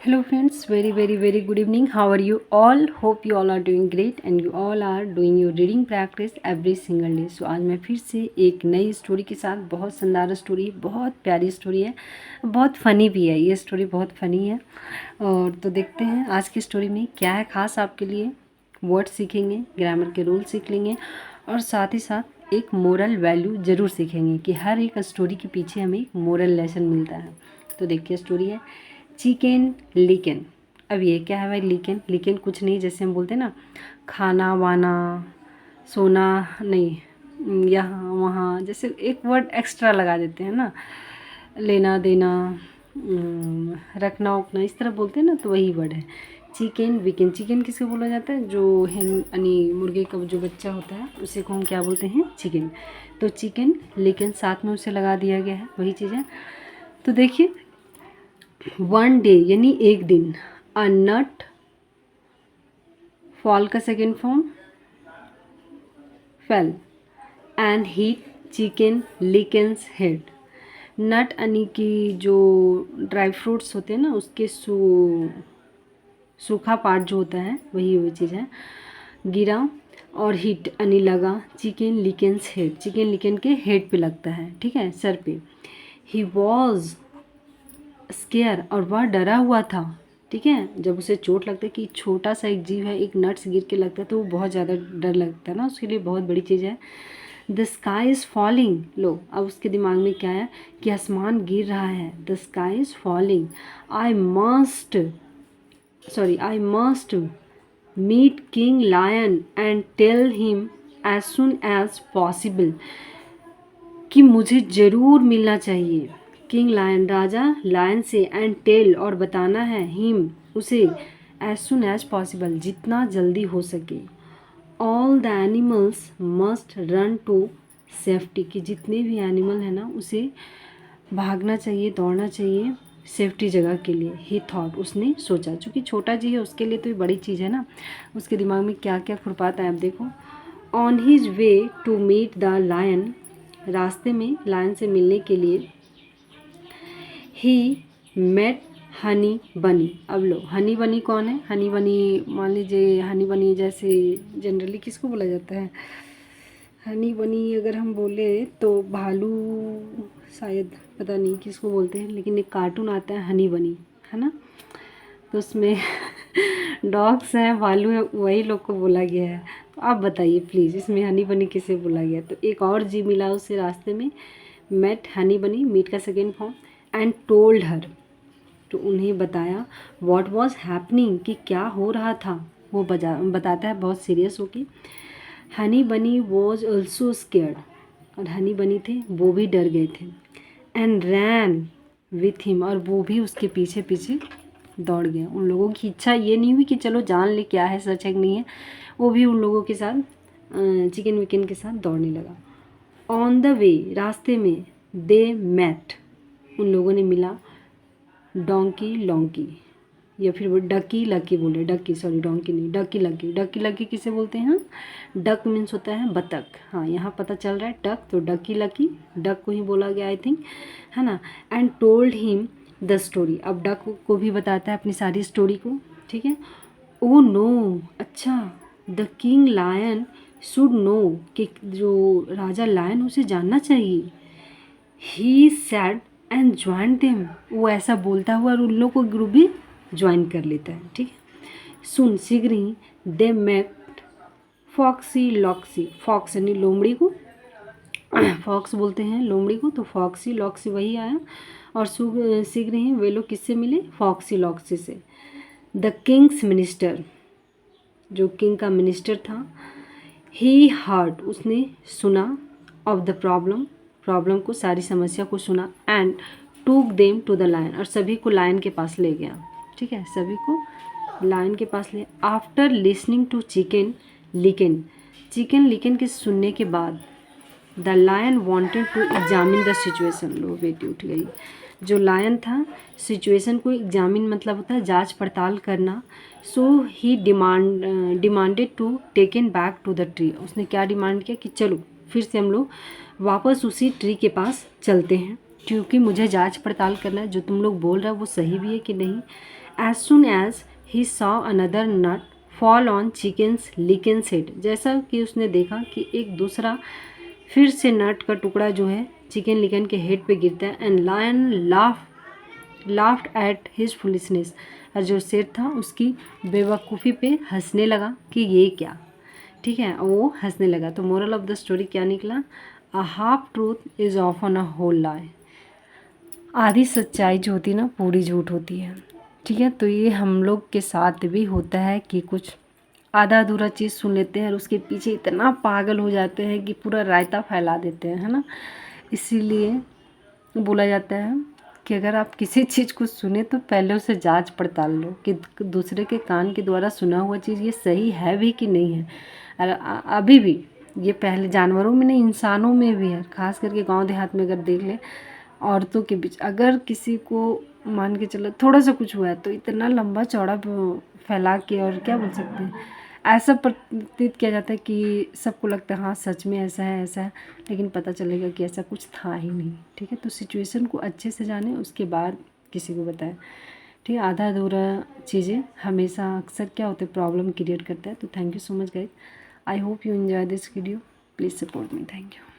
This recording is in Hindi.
Hello friends, very good evening. How are you all? Hope you all are doing great and you all are doing your reading practice every single day. So आज मैं फिर से एक नई स्टोरी के साथ, बहुत शानदार स्टोरी, बहुत प्यारी स्टोरी है, बहुत फ़नी भी है। ये स्टोरी बहुत फ़नी है। और तो देखते हैं आज की स्टोरी में क्या है ख़ास आपके लिए। वर्ड सीखेंगे, ग्रामर के रूल सीख लेंगे और साथ ही साथ एक मोरल वैल्यू ज़रूर सीखेंगे कि हर एक स्टोरी के पीछे हमें एक मोरल लेसन मिलता है। तो देखिए स्टोरी है चिकन लिकन। अब ये क्या है भाई? लिकन लिकन कुछ नहीं, जैसे हम बोलते हैं ना खाना वाना, सोना नहीं, यहाँ वहाँ, जैसे एक वर्ड एक्स्ट्रा लगा देते हैं ना, लेना देना, रखना उखना, इस तरह बोलते हैं ना, तो वही वर्ड है चिकन विकन। चिकन किसको बोला जाता है? जो hen यानी मुर्गे का जो बच्चा होता है उसी को हम क्या बोलते हैं? चिकन। तो चिकन लिकन साथ में उसे लगा दिया गया है, वही चीज़ है। तो देखिए वन डे यानी एक दिन, अ नट फॉल का second form fell and hit Chicken Licken's head. Nut यानी कि जो ड्राई फ्रूट्स होते हैं ना, उसके सूखा पार्ट जो होता है वही चीज़ है, गिरा। और हिट यानी लगा chicken Licken's head, chicken Licken के हेड पे लगता है, ठीक है, सर पे। ही वॉज स्केयर, और वह डरा हुआ था, ठीक है। जब उसे चोट लगता है कि छोटा सा एक जीव है, एक नट्स गिर के लगता है तो वो बहुत ज़्यादा डर लगता है ना, उसके लिए बहुत बड़ी चीज़ है। द स्काई इज़ फॉलिंग, लो अब उसके दिमाग में क्या है कि आसमान गिर रहा है। The sky is falling, I must meet king lion and tell him as soon as possible, कि मुझे ज़रूर मिलना चाहिए किंग लायन, राजा लायन से, एंड टेल और बताना है, हिम उसे, एज सुन एज पॉसिबल जितना जल्दी हो सके। All the animals must run to safety, कि जितने भी एनिमल है ना उसे भागना चाहिए, दौड़ना चाहिए सेफ्टी जगह के लिए। ही थॉट, उसने सोचा, चूँकि छोटा जी है उसके लिए तो ये बड़ी चीज़ है ना, उसके दिमाग में क्या क्या खुरपाता है आप देखो। On his way to meet the lion, रास्ते में लायन से मिलने के लिए, ही मेट हनी बनी। अब लो हनी बनी कौन है? हनी बनी मान लीजिए, हनी बनी जैसे जनरली किसको बोला जाता है? हनी बनी अगर हम बोले तो भालू, शायद पता नहीं किसको बोलते हैं, लेकिन एक कार्टून आता है हनी बनी, है ना, तो उसमें डॉग्स हैं, भालू है, वही लोग को बोला गया है। तो आप बताइए प्लीज़ इसमें हनी बनी किसे बोला गया? तो एक और जी मिला उसे रास्ते में, मेट हनी बनी, मीट का second form, and told her, तो उन्हें बताया, व्हाट वॉज हैपनिंग, कि क्या हो रहा था। वो बताता है बहुत सीरियस होके। हनी बनी वॉज ऑल्सो स्केयर्ड, और हनी बनी थे वो भी डर गए थे। एंड रैन विथ हिम, और वो भी उसके पीछे पीछे दौड़ गया। उन लोगों की इच्छा ये नहीं हुई कि चलो जान ले क्या है, सच है कि नहीं है, वो भी उन लोगों के साथ चिकन विकन के साथ दौड़ने लगा। ऑन द वे, रास्ते में, दे मेट, उन लोगों ने मिला, डोंकी लॉन्की, या फिर वो डकी लकी बोले, डकी सॉरी डोंकी नहीं, डकी लकी। डकी लकी किसे बोलते हैं? डक मीन्स होता है बतख, हाँ यहाँ पता चल रहा है डक, तो डकी लकी डक को ही बोला गया आई थिंक, है ना। And told him the story, अब डक को भी बताता है अपनी सारी स्टोरी को, ठीक है। ओ नो, अच्छा, the king lion should know, कि जो राजा लायन उसे जानना चाहिए। He said and join them, वो ऐसा बोलता हुआ और उन लोग को ग्रुप भी ज्वाइन कर लेता है, ठीक है। सुन शीघ्र ही दे मेट फॉक्सी लॉक्सी, फॉक्स यानी लोमड़ी को, फॉक्स बोलते हैं लोमड़ी को, तो फॉक्सी लॉक्सी वही आया। और शीघ्र ही वे लोग किससे मिले? फॉक्सी लॉक्सी से। द किंग्स मिनिस्टर, जो किंग का मिनिस्टर था, ही हर्ड, उसने सुना, ऑफ द प्रॉब्लम को, सारी समस्या को सुना, एंड टूक देम टू द लायन, और सभी को लायन के पास ले गया, ठीक है, सभी को लायन के पास ले। After listening to Chicken Licken के सुनने के बाद, the lion wanted to examine the situation, लो बेटी उठ गई। जो लायन था सिचुएशन को एग्जामिन मतलब होता है जांच पड़ताल करना। So he demanded to taken back to the tree, उसने क्या डिमांड किया कि चलो फिर से हम लोग वापस उसी ट्री के पास चलते हैं, क्योंकि मुझे जांच पड़ताल करना है जो तुम लोग बोल रहे हो वो सही भी है कि नहीं। As soon as he saw another nut fall on Chicken's Licken's head, जैसा कि उसने देखा कि एक दूसरा फिर से नट का टुकड़ा जो है चिकन लिकन के हेड पे गिरता है। And lion laughed at his foolishness, और जो शेर था उसकी बेवकूफ़ी पे हंसने लगा कि ये क्या, ठीक है, वो हंसने लगा। तो मोरल ऑफ द स्टोरी क्या निकला, a half truth is often a whole lie, आधी सच्चाई जो होती है ना पूरी झूठ होती है, ठीक है। तो ये हम लोग के साथ भी होता है कि कुछ आधा अधूरा चीज़ सुन लेते हैं और उसके पीछे इतना पागल हो जाते हैं कि पूरा रायता फैला देते हैं, है ना। इसीलिए बोला जाता है कि अगर आप किसी चीज़ को सुने तो पहले उसे जांच पड़ताल लो कि दूसरे के कान के द्वारा सुना हुआ चीज़ ये सही है भी कि नहीं है। और अभी भी ये पहले जानवरों में नहीं इंसानों में भी है, खास करके गांव देहात में अगर देख लें औरतों के बीच अगर किसी को मान के चलो थोड़ा सा कुछ हुआ है तो इतना लंबा चौड़ा फैला के और क्या बोल सकते हैं, ऐसा प्रतीत किया जाता है कि सबको लगता है हाँ सच में ऐसा है ऐसा है, लेकिन पता चलेगा कि ऐसा कुछ था ही नहीं, ठीक है। तो सिचुएशन को अच्छे से जाने उसके बाद किसी को बताएं, ठीक है। आधा अधूरा चीज़ें हमेशा अक्सर क्या होते हैं प्रॉब्लम क्रिएट करता है। तो thank you so much guys, I hope you enjoy this video, please support me, thank you.